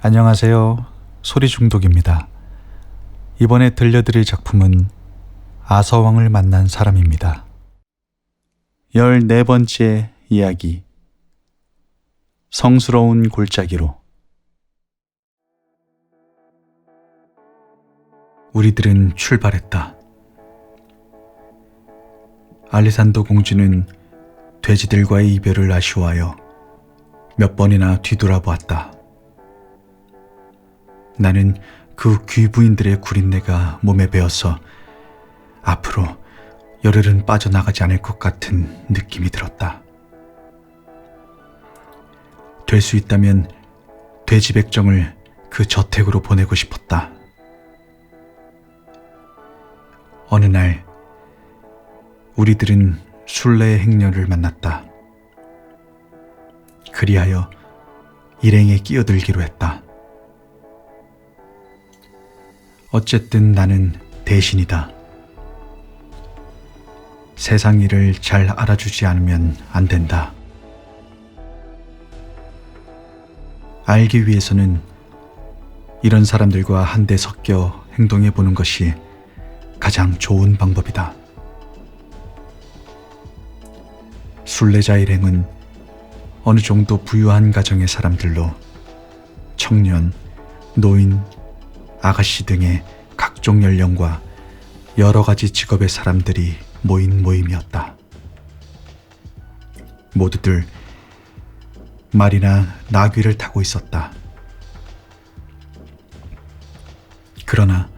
안녕하세요. 소리중독입니다. 이번에 들려드릴 작품은 아서왕을 만난 사람입니다. 14번째 이야기. 성스러운 골짜기로. 우리들은 출발했다. 알리산더 공주는 돼지들과의 이별을 아쉬워하여 몇 번이나 뒤돌아보았다. 나는 그 귀부인들의 구린내가 몸에 배어서 앞으로 열흘은 빠져나가지 않을 것 같은 느낌이 들었다. 될 수 있다면 돼지 백정을 그 저택으로 보내고 싶었다. 어느 날 우리들은 순례의 행렬을 만났다. 그리하여 일행에 끼어들기로 했다. 어쨌든 나는 대신이다. 세상 일을 잘 알아주지 않으면 안 된다. 알기 위해서는 이런 사람들과 한데 섞여 행동해 보는 것이 가장 좋은 방법이다. 순례자 일행은 어느 정도 부유한 가정의 사람들로 청년, 노인, 아가씨 등의 각종 연령과 여러 가지 직업의 사람들이 모인 모임이었다. 모두들 말이나 나귀를 타고 있었다. 그러나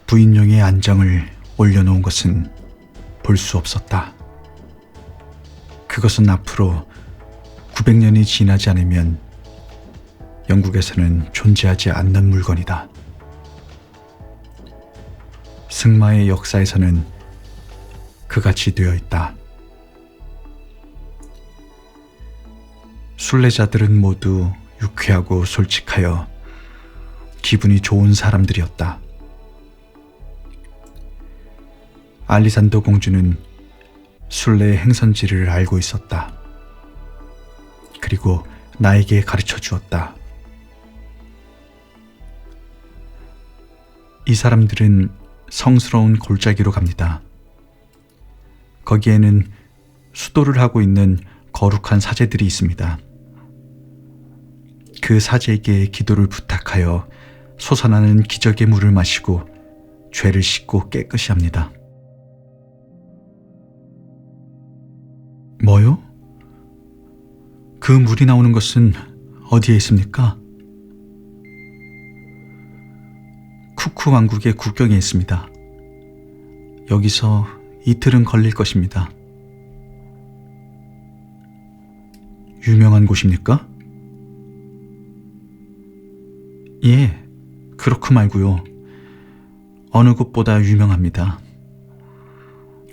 부인용의 안장을 올려놓은 것은 볼 수 없었다. 그것은 앞으로 900년이 지나지 않으면 영국에서는 존재하지 않는 물건이다. 승마의 역사에서는 그같이 되어 있다. 순례자들은 모두 유쾌하고 솔직하여 기분이 좋은 사람들이었다. 알리산더 공주는 순례의 행선지를 알고 있었다. 그리고 나에게 가르쳐 주었다. 이 사람들은 성스러운 골짜기로 갑니다. 거기에는 수도를 하고 있는 거룩한 사제들이 있습니다. 그 사제에게 기도를 부탁하여 솟아나는 기적의 물을 마시고 죄를 씻고 깨끗이 합니다. 뭐요? 그 물이 나오는 것은 어디에 있습니까? 쿠쿠 왕국의 국경에 있습니다. 여기서 이틀은 걸릴 것입니다. 유명한 곳입니까? 예, 그렇고 말고요. 어느 곳보다 유명합니다.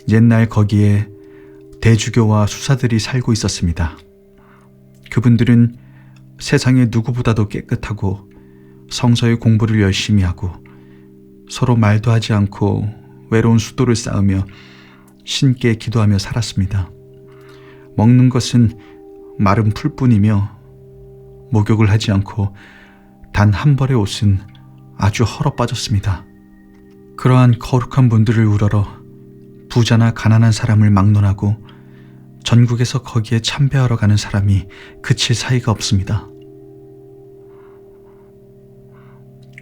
옛날 거기에 대주교와 수사들이 살고 있었습니다. 그분들은 세상에 누구보다도 깨끗하고 성서의 공부를 열심히 하고 서로 말도 하지 않고 외로운 수도를 쌓으며 신께 기도하며 살았습니다. 먹는 것은 마른 풀뿐이며 목욕을 하지 않고 단 한 벌의 옷은 아주 헐어 빠졌습니다. 그러한 거룩한 분들을 우러러 부자나 가난한 사람을 막론하고 전국에서 거기에 참배하러 가는 사람이 그칠 사이가 없습니다.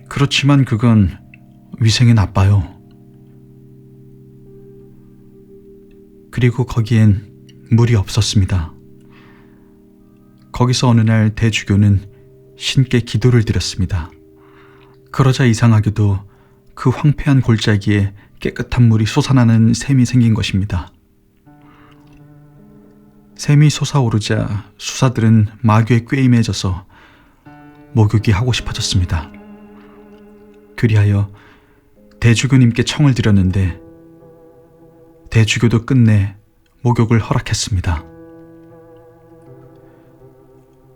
그렇지만 그건 위생이 나빠요. 그리고 거기엔 물이 없었습니다. 거기서 어느 날 대주교는 신께 기도를 드렸습니다. 그러자 이상하게도 그 황폐한 골짜기에 깨끗한 물이 솟아나는 샘이 생긴 것입니다. 샘이 솟아오르자 수사들은 마귀에 꾀임해져서 목욕이 하고 싶어졌습니다. 그리하여 대주교님께 청을 드렸는데 대주교도 끝내 목욕을 허락했습니다.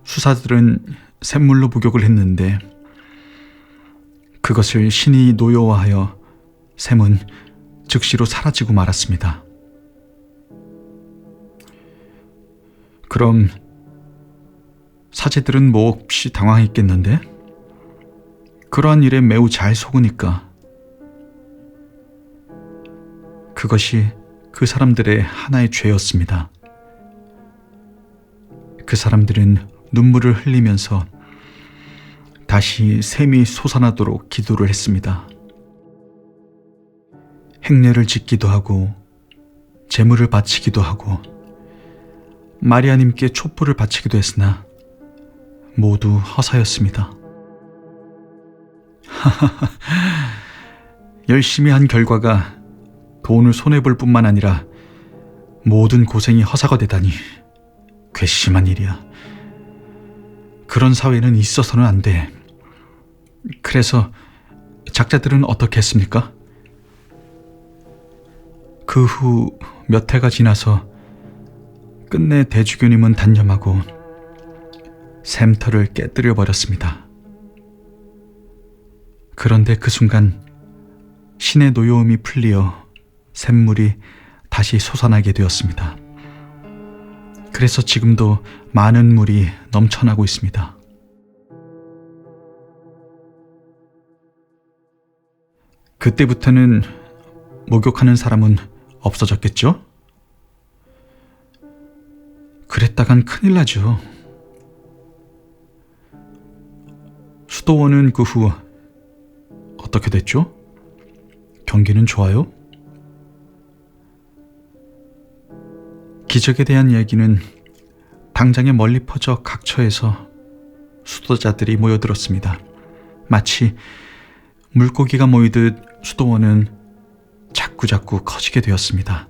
수사들은 샘물로 목욕을 했는데 그것을 신이 노여워하여 샘은 즉시로 사라지고 말았습니다. 그럼 사제들은 몹시 당황했겠는데? 그러한 일에 매우 잘 속으니까. 그것이 그 사람들의 하나의 죄였습니다. 그 사람들은 눈물을 흘리면서 다시 샘이 솟아나도록 기도를 했습니다. 행례를 짓기도 하고 제물을 바치기도 하고 마리아님께 촛불을 바치기도 했으나 모두 허사였습니다. 열심히 한 결과가 돈을 손해볼 뿐만 아니라 모든 고생이 허사가 되다니 괘씸한 일이야. 그런 사회는 있어서는 안 돼. 그래서 작자들은 어떻게 했습니까? 그 후 몇 해가 지나서 끝내 대주교님은 단념하고 샘터를 깨뜨려 버렸습니다. 그런데 그 순간 신의 노여움이 풀리어 샘물이 다시 솟아나게 되었습니다. 그래서 지금도 많은 물이 넘쳐나고 있습니다. 그때부터는 목욕하는 사람은 없어졌겠죠? 그랬다간 큰일 나죠. 수도원은 그 후 어떻게 됐죠? 경기는 좋아요? 기적에 대한 이야기는 당장에 멀리 퍼져 각처에서 수도자들이 모여들었습니다. 마치 물고기가 모이듯 수도원은 자꾸자꾸 커지게 되었습니다.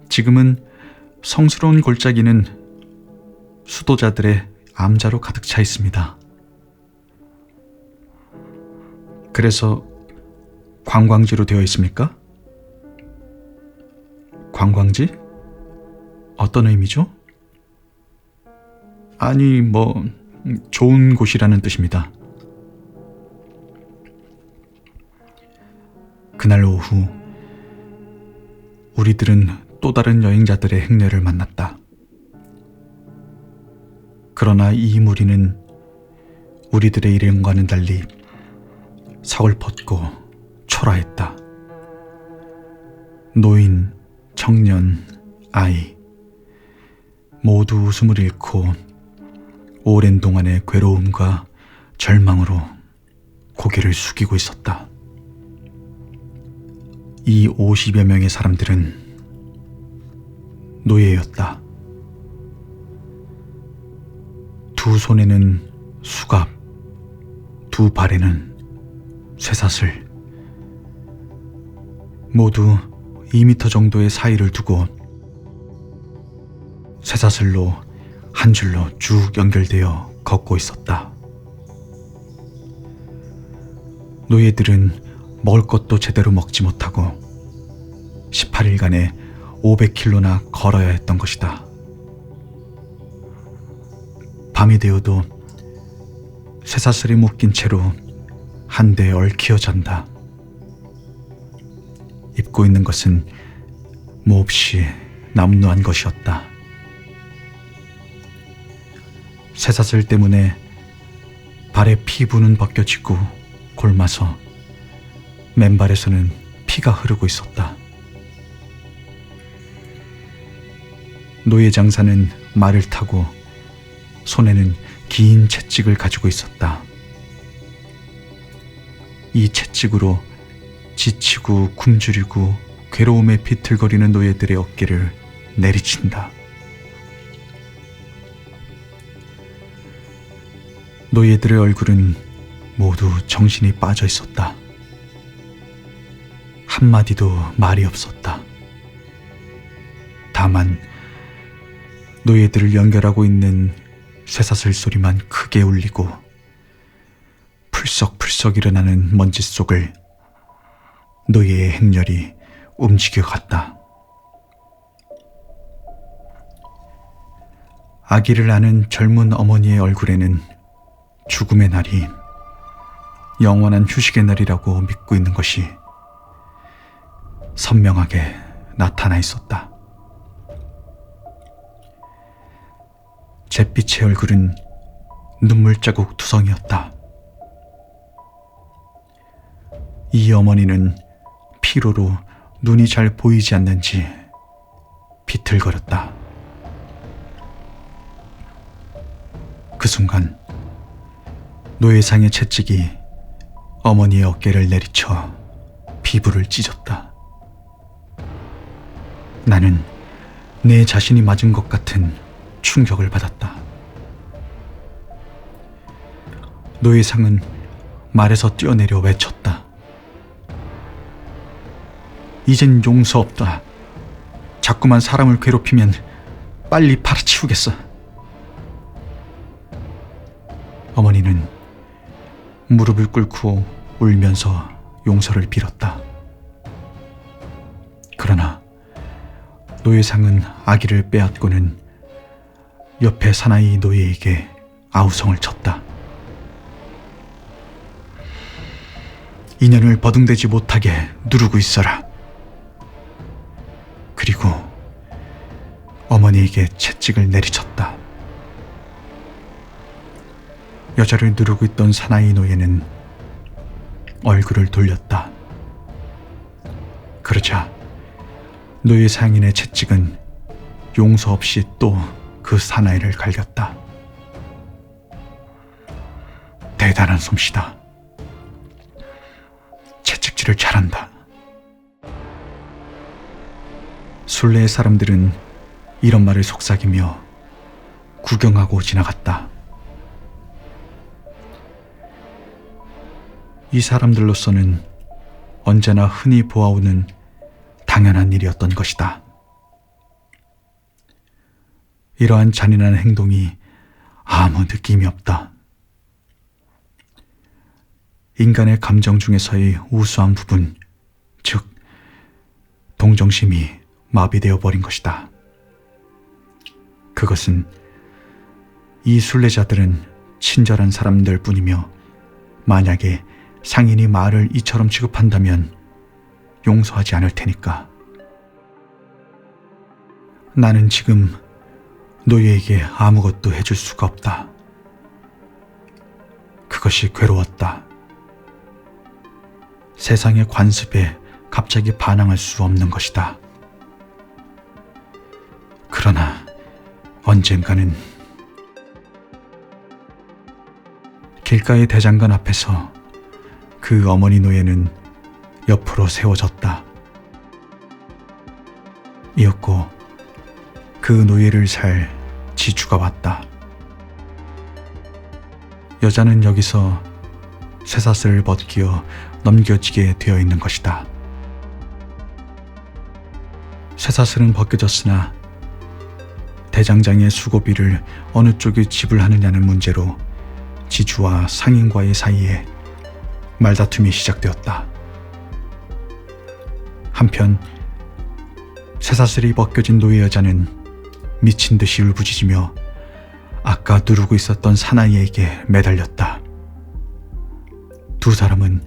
지금은 성스러운 골짜기는 수도자들의 암자로 가득 차 있습니다. 그래서 관광지로 되어 있습니까? 관광지? 어떤 의미죠? 아니, 좋은 곳이라는 뜻입니다. 그날 오후, 우리들은 또 다른 여행자들의 행렬을 만났다. 그러나 이 무리는 우리들의 일행과는 달리 서글펐고 초라했다. 노인, 청년, 아이 모두 웃음을 잃고 오랜 동안의 괴로움과 절망으로 고개를 숙이고 있었다. 이 50여 명의 사람들은 노예였다. 두 손에는 수갑, 두 발에는 쇠사슬, 모두 2미터 정도의 사이를 두고 쇠사슬로 한 줄로 쭉 연결되어 걷고 있었다. 노예들은 먹을 것도 제대로 먹지 못하고 18일간에 500km나 걸어야 했던 것이다. 밤이 되어도 쇠사슬이 묶인 채로 한데 얽혀 잔다. 입고 있는 것은 몹시 남루한 것이었다. 쇠사슬 때문에 발의 피부는 벗겨지고 골마서 맨발에서는 피가 흐르고 있었다. 노예 장사는 말을 타고 손에는 긴 채찍을 가지고 있었다. 이 채찍으로 지치고 굶주리고 괴로움에 비틀거리는 노예들의 어깨를 내리친다. 노예들의 얼굴은 모두 정신이 빠져 있었다. 한마디도 말이 없었다. 다만 노예들을 연결하고 있는 쇠사슬 소리만 크게 울리고 풀썩풀썩 일어나는 먼지 속을 노예의 행렬이 움직여갔다. 아기를 낳은 젊은 어머니의 얼굴에는 죽음의 날이 영원한 휴식의 날이라고 믿고 있는 것이 선명하게 나타나 있었다. 잿빛의 얼굴은 눈물 자국 투성이었다. 이 어머니는 피로로 눈이 잘 보이지 않는지 비틀거렸다. 그 순간 노예상의 채찍이 어머니의 어깨를 내리쳐 피부를 찢었다. 나는 내 자신이 맞은 것 같은 충격을 받았다. 노예상은 말에서 뛰어내려 외쳤다. 이젠 용서 없다. 자꾸만 사람을 괴롭히면 빨리 팔아치우겠어. 어머니는 무릎을 꿇고 울면서 용서를 빌었다. 그러나 노예상은 아기를 빼앗고는 옆에 사나이 노예에게 아우성을 쳤다. 인연을 버둥대지 못하게 누르고 있어라. 그리고 어머니에게 채찍을 내리쳤다. 여자를 누르고 있던 사나이 노예는 얼굴을 돌렸다. 그러자 노예 상인의 채찍은 용서 없이 또 그 사나이를 갈겼다. 대단한 솜씨다. 채찍질을 잘한다. 순례의 사람들은 이런 말을 속삭이며 구경하고 지나갔다. 이 사람들로서는 언제나 흔히 보아오는 당연한 일이었던 것이다. 이러한 잔인한 행동이 아무 느낌이 없다. 인간의 감정 중에서의 우수한 부분, 즉 동정심이 마비되어 버린 것이다. 그것은 이 순례자들은 친절한 사람들 뿐이며 만약에 상인이 말을 이처럼 취급한다면 용서하지 않을 테니까. 나는 지금 노예에게 아무것도 해줄 수가 없다. 그것이 괴로웠다. 세상의 관습에 갑자기 반항할 수 없는 것이다. 그러나 언젠가는 길가의 대장간 앞에서 그 어머니 노예는 옆으로 세워졌다. 이었고 그 노예를 살 지주가 왔다. 여자는 여기서 쇠사슬을 벗기어 넘겨지게 되어 있는 것이다. 쇠사슬은 벗겨졌으나 대장장의 수고비를 어느 쪽에 지불하느냐는 문제로 지주와 상인과의 사이에 말다툼이 시작되었다. 한편 쇠사슬이 벗겨진 노예 여자는 미친 듯이 울부짖으며 아까 누르고 있었던 사나이에게 매달렸다. 두 사람은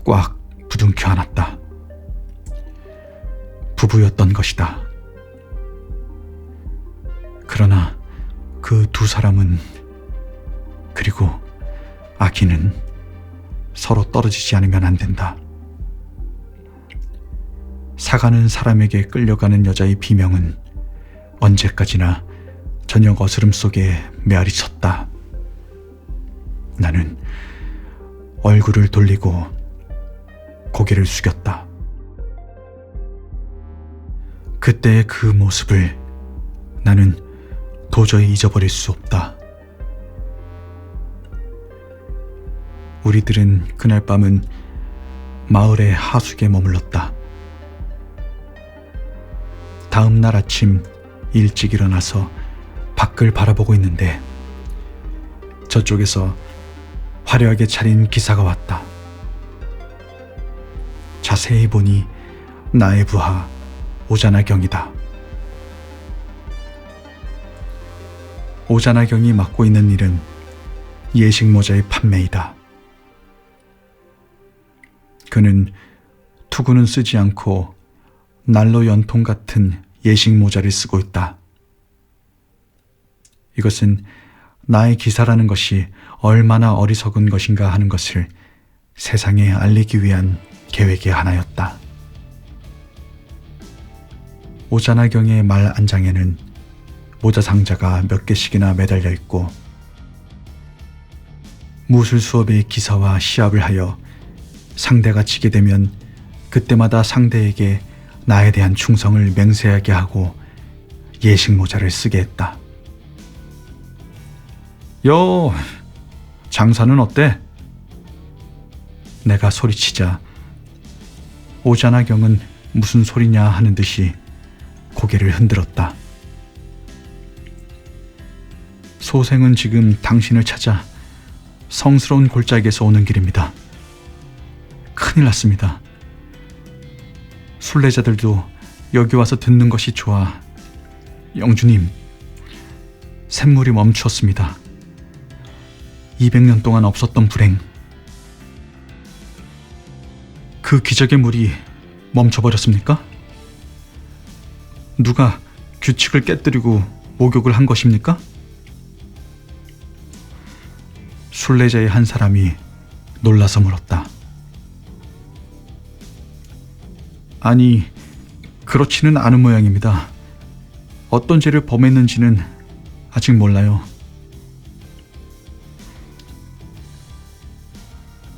꽉 부둥켜 안았다. 부부였던 것이다. 그러나 그 두 사람은, 그리고 아기는 서로 떨어지지 않으면 안 된다. 사가는 사람에게 끌려가는 여자의 비명은 언제까지나 저녁 어스름 속에 메아리 쳤다. 나는 얼굴을 돌리고 고개를 숙였다. 그때의 그 모습을 나는 도저히 잊어버릴 수 없다. 우리들은 그날 밤은 마을의 하숙에 머물렀다. 다음 날 아침 일찍 일어나서 밖을 바라보고 있는데 저쪽에서 화려하게 차린 기사가 왔다. 자세히 보니 나의 부하 오자나경이다. 오자나경이 맡고 있는 일은 예식 모자의 판매이다. 그는 투구는 쓰지 않고 난로 연통 같은 예식 모자를 쓰고 있다. 이것은 나의 기사라는 것이 얼마나 어리석은 것인가 하는 것을 세상에 알리기 위한 계획의 하나였다. 오자나경의 말 안장에는 모자 상자가 몇 개씩이나 매달려 있고 무술 수업의 기사와 시합을 하여 상대가 지게 되면 그때마다 상대에게 나에 대한 충성을 맹세하게 하고 예식 모자를 쓰게 했다. 여, 장사는 어때? 내가 소리치자 오자나경은 무슨 소리냐 하는 듯이 고개를 흔들었다. 소생은 지금 당신을 찾아 성스러운 골짜기에서 오는 길입니다. 큰일 났습니다. 순례자들도 여기 와서 듣는 것이 좋아. 영주님, 샘물이 멈추었습니다. 200년 동안 없었던 불행. 그 기적의 물이 멈춰버렸습니까? 누가 규칙을 깨뜨리고 목욕을 한 것입니까? 순례자의 한 사람이 놀라서 물었다. 아니, 그렇지는 않은 모양입니다. 어떤 죄를 범했는지는 아직 몰라요.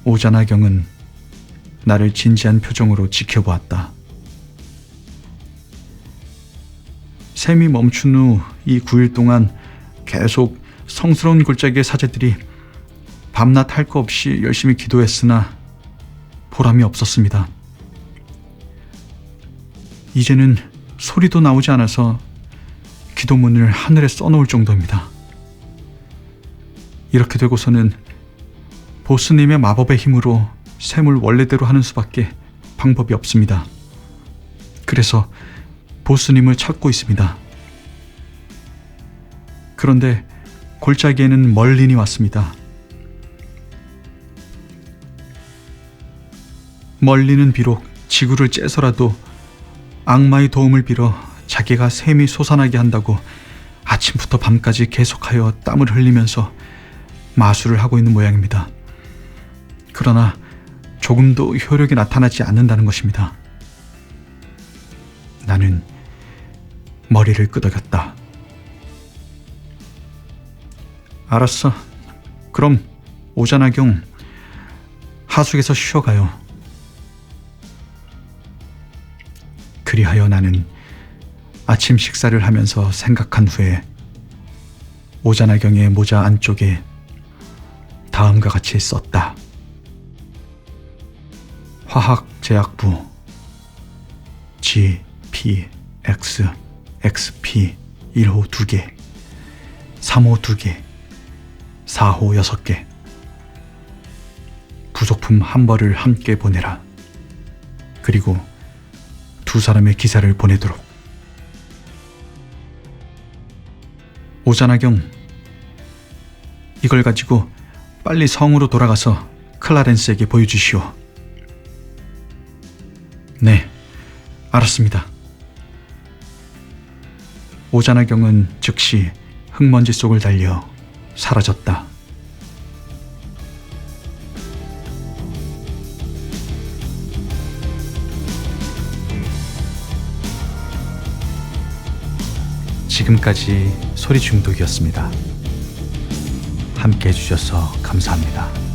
오자나경은 나를 진지한 표정으로 지켜보았다. 샘이 멈춘 후 이 9일 동안 계속 성스러운 골짜기의 사제들이 밤낮 할 거 없이 열심히 기도했으나 보람이 없었습니다. 이제는 소리도 나오지 않아서 기도문을 하늘에 써놓을 정도입니다. 이렇게 되고서는 보스님의 마법의 힘으로 샘을 원래대로 하는 수밖에 방법이 없습니다. 그래서 보스님을 찾고 있습니다. 그런데 골짜기에는 멀린이 왔습니다. 멀린은 비록 지구를 째서라도 악마의 도움을 빌어 자기가 샘이 솟아나게 한다고 아침부터 밤까지 계속하여 땀을 흘리면서 마술을 하고 있는 모양입니다. 그러나 조금도 효력이 나타나지 않는다는 것입니다. 나는 머리를 끄덕였다. 알았어. 그럼 오자나경, 하숙에서 쉬어가요. 그리하여 나는 아침 식사를 하면서 생각한 후에 오자나경의 모자 안쪽에 다음과 같이 썼다. 화학제약부 G, P, X, XP 1호 2개, 3호 2개, 4호 6개. 부속품 한 벌을 함께 보내라. 그리고 2사람의 기사를 보내도록. 오자나경, 이걸 가지고 빨리 성으로 돌아가서 클라렌스에게 보여주시오. 네, 알았습니다. 오자나경은 즉시 흙먼지 속을 달려 사라졌다. 지금까지 소리 중독이었습니다. 함께 해주셔서 감사합니다.